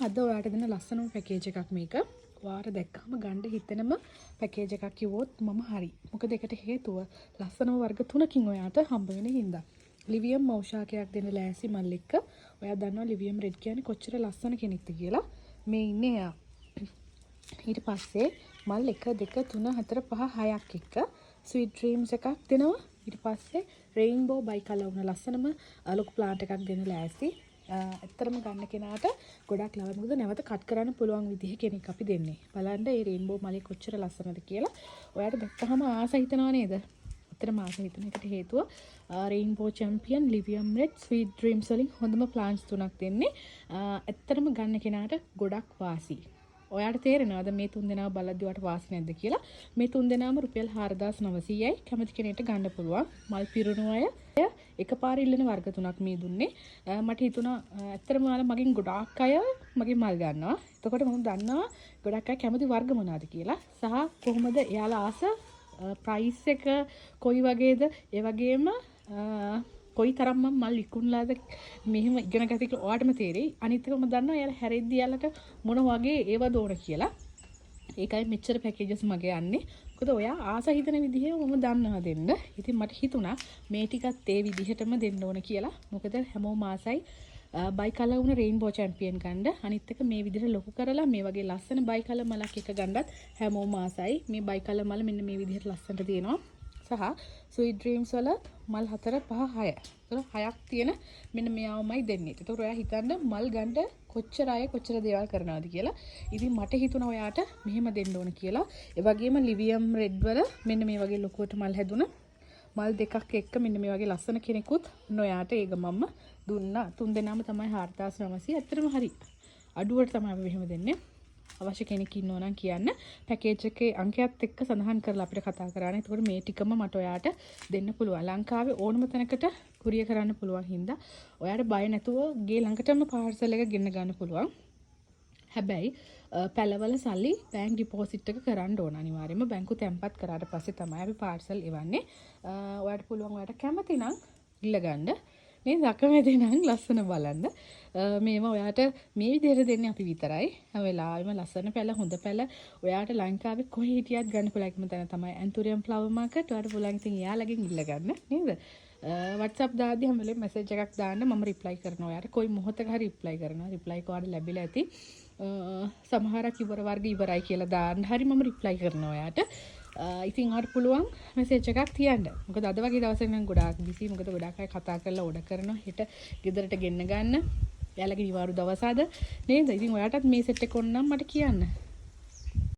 අද ඔයාලට දෙන ලස්සනම පැකේජ් එකක් මේක. ඔයාලට දැක්කම ගන්න හිතෙනම පැකේජ් එකක් කිව්වොත් මම හරි. මොකද ඒකට හේතුව ලස්සනම වර්ග 3කින් ඔයාට හම්බ වෙන හින්දා. ලිවියම් මෞෂාකයක් දෙන ලෑසි මල් එක්ක. ඔයා දන්නවා ලිවියම් රෙඩ් කියන්නේ කොච්චර ලස්සන කෙනෙක්ද කියලා. මේ ඉන්නේ එයා. ඊට පස්සේ මල් 1 2 3 4 5 6ක් එක්ක ස්වීට් ඩ්‍රීම්ස් එකක් දෙනවා. ඊට පස්සේ රේන්බෝ බයි කලර් වුණ ලස්සනම ලොකු ප්ලාන්ට් එකක් දෙන ලෑසි. ඇත්තටම ගන්න කෙනාට ගොඩක් ලවයි. මොකද නැවත කට් කරන්න පුළුවන් විදිහ කෙනෙක් අපි දෙන්නේ. බලන්න මේ රේන්බෝ මලේ කොච්චර ලස්සනද කියලා. ඔයාලට දැක්කහම ආස හිතනවා නේද? ඇත්තටම ආස හිතන එකට හේතුව රේන්බෝ චැම්පියන් ලිවියම් රෙඩ් ස්වීට් ඩ්‍රීම්ස් වලින් හොඳම ප්ලාන්ට්ස් තුනක් දෙන්නේ. ඇත්තටම ගන්න කෙනාට ගොඩක් වාසි. ඔයාලට තේරෙනවද මේ තුන් දෙනාව බලද්දි ඔයාලට වාසි නැද්ද කියලා? මේ තුන් දෙනාම රුපියල් 4900යි. කැමති කෙනෙක්ට ගන්න පුළුවන්. මල් පිරුණු අය එකපාර ඉල්ලන වර්ග තුනක් මේ දුන්නේ. මට හිතුණා ඇත්තටම ඔයාලා මගෙන් ගොඩාක් අය මගෙන් මල් ගන්නවා. එතකොට මම දන්නවා ගොඩක් අය කැමති වර්ග මොනවාද කියලා. සහ කොහොමද එයාලා ආස ප්‍රයිස් එක කොයි වගේද? ඒ වගේම කොයි තරම් මම මල් විකුණලාද මෙහෙම ඉගෙන ගත්ත කියලා ඔයාටම තේරෙයි. අනිත් එක මම දන්නවා එයාලා හැරෙද්දි යාලට මොන වගේ ඒවද ඕන කියලා. ඒකයි මෙච්චර පැකේජස් මගේ යන්නේ. මොකද ඔයා ආස හිතන විදිහේ මම දන්නවා දෙන්න. ඉතින් මට හිතුණා මේ ටිකත් ඒ විදිහටම දෙන්න ඕන කියලා. මොකද හැමෝම ආසයි බයි කලර් වුණ රේන්බෝ චැම්පියන් ගන්න. අනිත් එක මේ විදිහට ලොකු කරලා මේ වගේ ලස්සන බයි කලර් මලක් එක ගන්නත් හැමෝම ආසයි. මේ බයි කලර් මල මෙන්න මේ විදිහට ලස්සනට තියෙනවා. සහ ස්වීට් ඩ්‍රීම්ස් වල මල් 4 5 6. ඒතර 6ක් තියෙන මෙන්න මෙයාමයි දෙන්නේ. ඒතර ඔයා හිතන්න මල් ගන්න කොච්චර අය කොච්චර දේවල් කරනවද කියලා. ඉතින් මට හිතුණා ඔයාට මෙහෙම දෙන්න ඕන කියලා. ඒ වගේම ලිවියම් රෙඩ් වල මෙන්න මේ වගේ ලොකුවට මල් හැදුන මල් දෙකක් එක්ක මෙන්න මේ වගේ ලස්සන කෙනෙකුත් ඔයාට ඒක මම දුන්නා. තුන් දෙනාම තමයි 4900. ඇත්තටම හරි. අඩුවට තමයි අපි මෙහෙම දෙන්නේ. අවශ්‍ය කෙනෙක් ඉන්නෝ නම් කියන්න. පැකේජ් එකේ අංකයත් එක්ක සඳහන් කරලා අපිට කතා කරන්න. එතකොට මේ ටිකම මට ඔයාට දෙන්න පුළුවන්. ලංකාවේ ඕනම තැනකට කුරියර් කරන්න පුළුවන් හින්දා ඔයාට බය නැතුව ගේ ළඟටම පාර්සල් එක ගෙන්න ගන්න පුළුවන්. හැබැයි පැලවල සල්ලි බැංක් ඩිපොසිට් එක කරන්න ඕන අනිවාර්යයෙන්ම. බැංකු තැන්පත් කරාට පස්සේ තමයි අපි පාර්සල් එවන්නේ. ඔයාට පුළුවන් ඔයාට කැමති නම් ඉල්ල ගන්න. මේ දකමැති නම් ලස්සන බලන්න. මේවා ඔයාට මේ විදිහට දෙන්නේ අපි විතරයි. හැම වෙලාවෙම ලස්සන පැල හොඳ පැල ඔයාට ලංකාවේ කොහේ හිටියත් ගන්න පුළුවන් තැන තමයි ඇන්තූරියම් ෆ්ලවර් මාකට්. ඔයාට පුළුවන් ඉතින් එයාලගෙන් ඉල්ල ගන්න නේද? WhatsApp දාද්දි හැම වෙලේම මැසේජ් එකක් දාන්න මම රිප්ලයි කරනවා. ඔයාට කොයි මොහොතක හරි රිප්ලයි කරනවා. රිප්ලයි කාඩ් ලැබිලා ඇති. සමහරක් ඉවර වර්ග ඉවරයි කියලා දාන්න හරි මම රිප්ලයි කරනවා ඔයාට. ඉතින් ඔයාලට පුළුවන් මැසේජ් එකක් තියන්න. මොකද අද වගේ දවසක නම් ගොඩාක් බිසි. මොකද ගොඩාක් අය කතා කරලා ඕඩර් කරනවා. හෙට ගෙදරට ගෙන්න ගන්න. එයාලගේ නිවාඩු දවස අද නේද? ඉතින් ඔයාටත් මේ සෙට් එක ඕන නම් මට කියන්න.